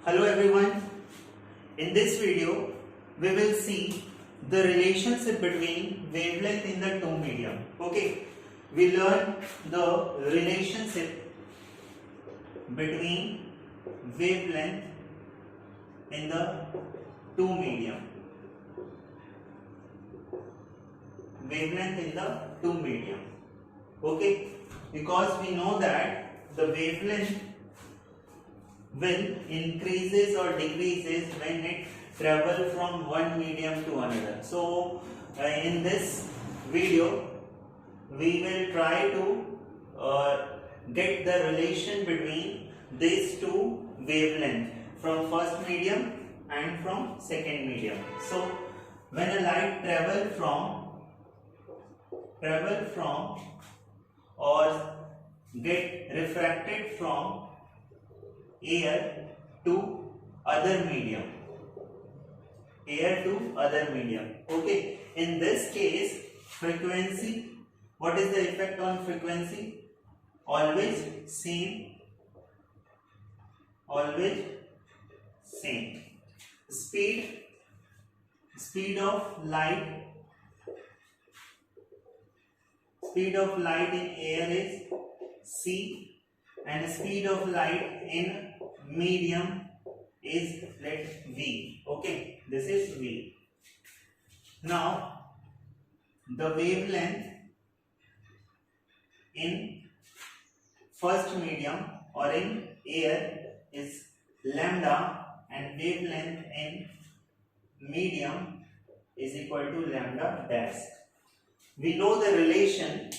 Hello everyone. In this video, we will see the relationship between wavelength in the two medium. Okay, we learn the relationship between wavelength in the two medium. Wavelength in the two medium. Okay, because we know that the wavelength will increases or decreases when it travel from one medium to another. So in this video we will try to get the relation between these two wavelength from first medium and from second medium. So when a light travel from or get refracted from air to other medium, okay, in this case frequency, what is the effect on frequency? Always same speed of light in air is c, and speed of light in medium is let v. Okay, this is v. Now the wavelength in first medium or in air is lambda, and wavelength in medium is equal to lambda dash. We know the relation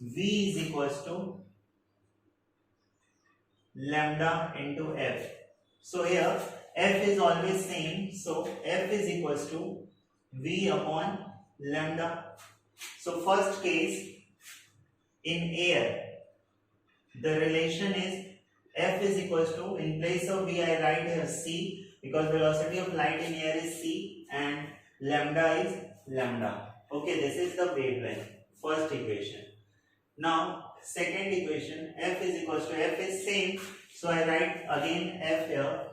v is equals to lambda into f. So here f is always same, so f is equals to v upon lambda. So first case, in air the relation is f is equals to, in place of v I write here c, because velocity of light in air is c and lambda is lambda. Okay, this is the wavelength, first equation. Now second equation, f is equals to, f is same, so I write again f here.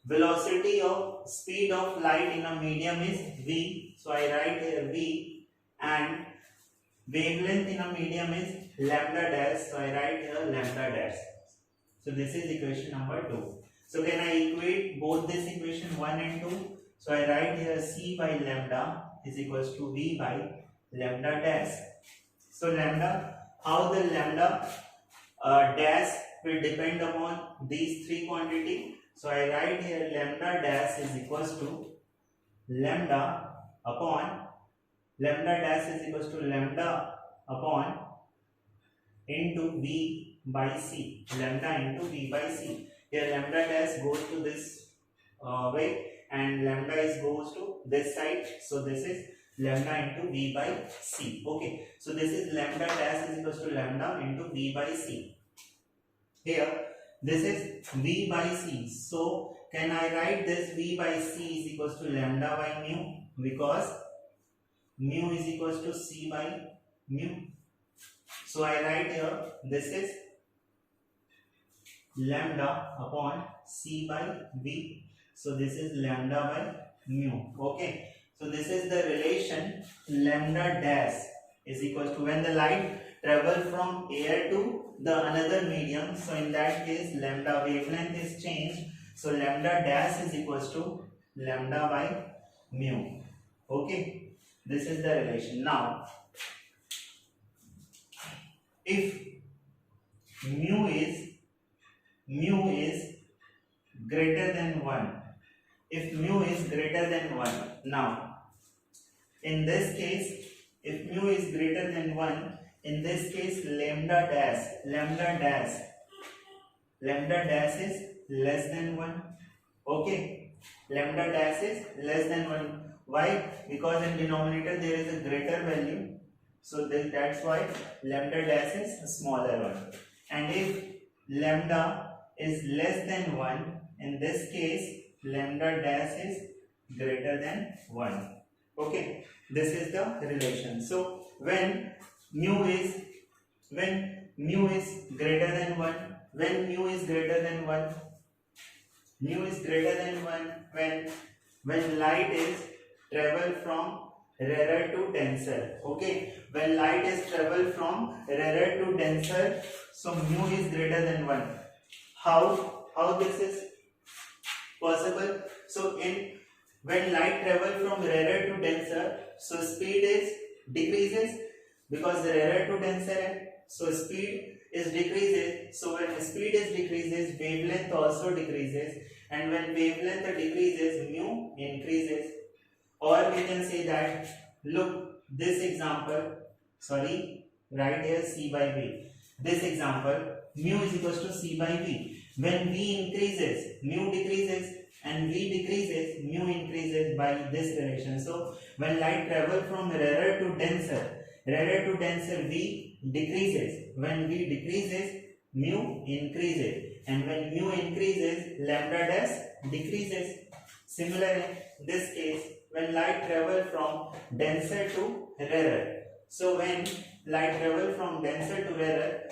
Velocity of speed of light in a medium is v, so I write here v, and wavelength in a medium is lambda dash, so I write here lambda dash. So this is equation number 2. So can I equate both this equation 1 and 2? So I write here c by lambda is equals to v by lambda dash. So lambda, how the lambda dash will depend upon these three quantity. So I write here lambda dash is equals to lambda upon into v by c, lambda into v by c. Here lambda dash goes to this way and lambda goes to this side, so this is lambda into v by c. Okay, so this is lambda dash is equals to lambda into v by c. Here this is v by c, so can I write this v by c is equals to lambda by mu, because mu is equals to c by mu. So I write here this is lambda upon c by v, so this is lambda by mu. Okay, so this is the relation lambda dash is equals to, when the light travel from air to the another medium, so in that case lambda wavelength is changed, so lambda dash is equals to lambda by mu. Okay, this is the relation. Now if mu is greater than 1, if mu is greater than 1, now in this case, if mu is greater than 1, in this case lambda dash is less than 1. Okay, lambda dash is less than 1. Why? Because in denominator there is a greater value, so that's why lambda dash is a smaller one. And if lambda is less than 1, in this case lambda dash is greater than 1. Okay, this is the relation. So when mu is greater than 1, mu is greater than 1 when light is travel from rarer to denser. Okay, when light is travel from rarer to denser, so mu is greater than 1. How this is possible? So in when light travel from rarer to denser, so speed is decreases because rarer to denser, so speed is decreases. So when speed is decreases, wavelength also decreases, and when wavelength decreases, mu increases. Or we can say that, look, this example, sorry, right here c by v. This example, mu is equals to c by v. When v increases, mu decreases, and v decreases, mu increases by this relation. So when light travel from rarer to denser, v decreases. When v decreases, mu increases, and when mu increases, lambda dash decreases. Similarly, in this case, when light travel from denser to rarer, so when light travel from denser to rarer,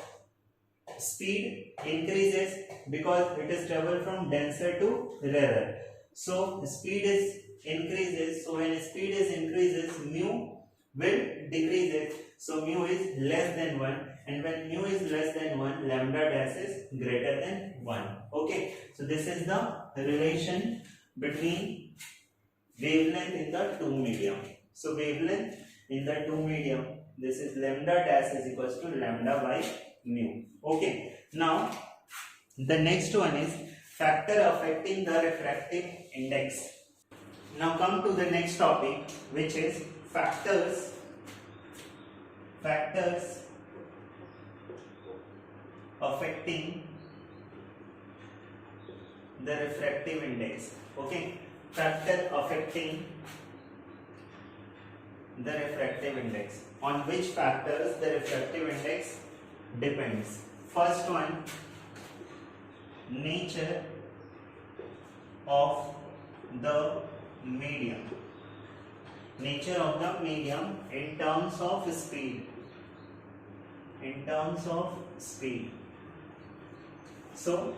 speed increases because it is travel from denser to rarer. So speed is increases. So when speed is increases, mu will decreases. So mu is less than 1, and when mu is less than 1, lambda dash is greater than 1. Okay, so this is the relation between wavelength in the two medium. So wavelength in the two medium, this is lambda dash is equals to lambda by mu. Okay, now the next one is factor affecting the refractive index. Now come to the next topic, which is factors affecting the refractive index. Okay, factor affecting the refractive index. On which factors the refractive index depends? First one, nature of the medium. Nature of the medium in terms of speed. So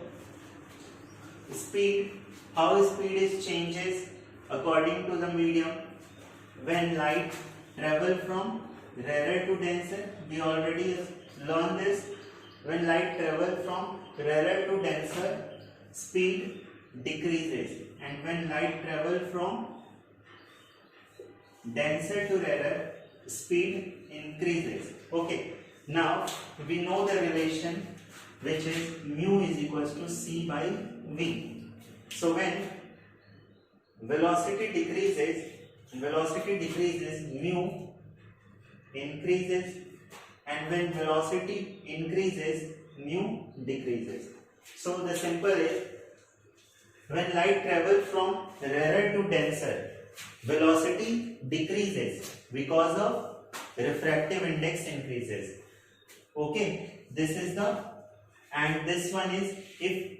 speed, how speed is changes according to the medium. When light travel from rarer to denser, we already learned this. When light travel from rarer to denser, speed decreases, and when light travel from denser to rarer, speed increases. Okay, now we know the relation, which is mu is equals to c by v. So when velocity decreases, mu increases, and when velocity increases, mu decreases. So the simple is, when light travels from rarer to denser, velocity decreases because of refractive index increases. Okay, this is the, and this one is, if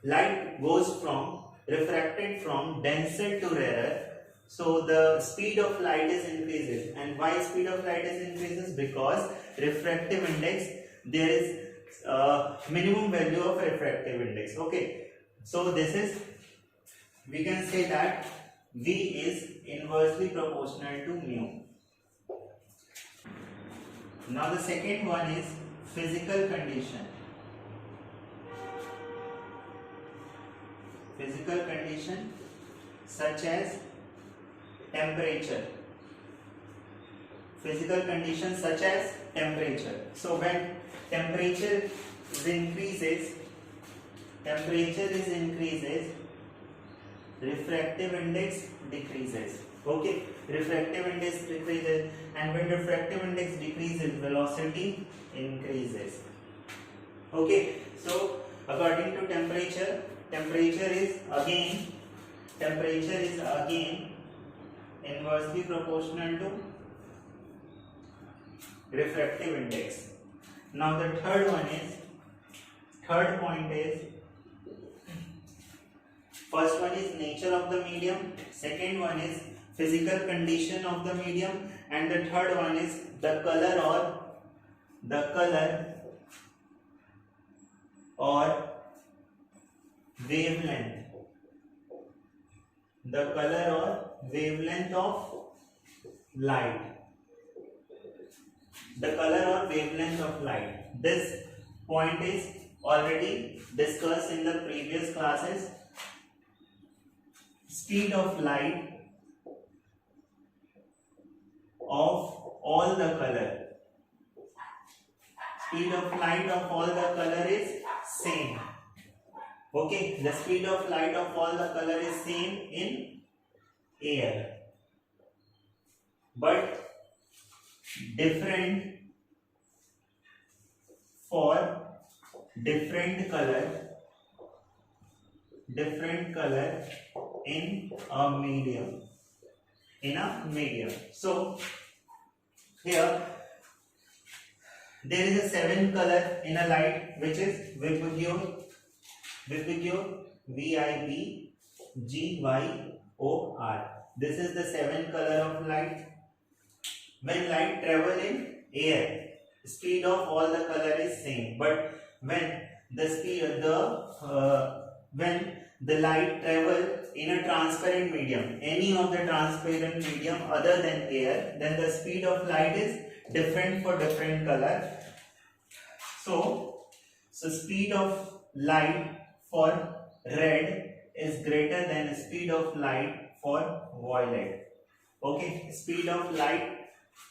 light goes from refracted from denser to rarer, so the speed of light is increases. And why speed of light is increases? Because refractive index, there is minimum value of refractive index. Okay, so this is, we can say that V is inversely proportional to mu. Now the second one is physical condition. Physical condition such as temperature. Physical conditions such as temperature. So when temperature increases, refractive index decreases. Okay, refractive index decreases, and when refractive index decreases, velocity increases. Okay, so according to temperature is again inversely proportional to refractive index. Now the third point is, first one is nature of the medium, second one is physical condition of the medium, and the third one is the color or wavelength the color or wavelength of light. The color or wavelength of light. This point is already discussed in the previous classes. Speed of light of all the color. Speed of light of all the color is same. Okay, the speed of light of all the color is same in air, but different for different color in a medium. So here there is a 7 color in a light, which is Vibgyor, Vibgyor. This is the 7 color of light. When light travel in air, speed of all the color is same, but when the light travel in a transparent medium, any of the transparent medium other than air, then the speed of light is different for different color. So speed of light for red is greater than speed of light for violet. Okay, speed of light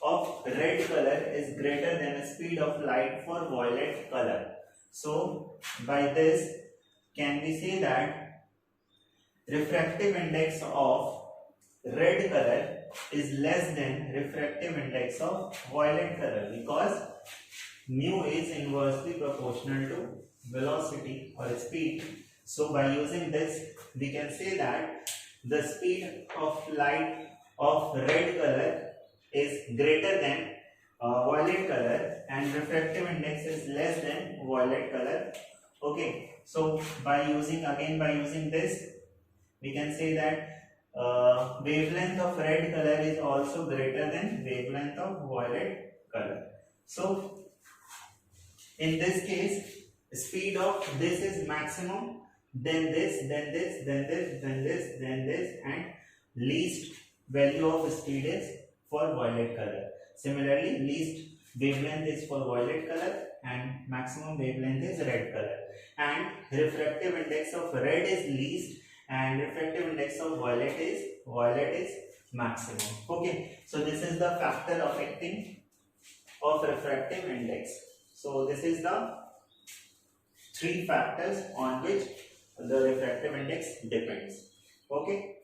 of red color is greater than speed of light for violet color. So by this, can we say that refractive index of red color is less than refractive index of violet color, because mu is inversely proportional to velocity or speed. So by using this, we can say that the speed of light of red color is greater than violet color, and refractive index is less than violet color. Okay, so by using this, we can say that wavelength of red color is also greater than wavelength of violet color. So in this case, speed of this is maximum, then this, then this, then this, then this, then this, and least value of speed is for violet color. Similarly, least wavelength is for violet color and maximum wavelength is red color. And refractive index of red is least and refractive index of violet is maximum. Okay, so this is the factor affecting of refractive index. So this is the 3 factors on which the refractive index depends. Okay.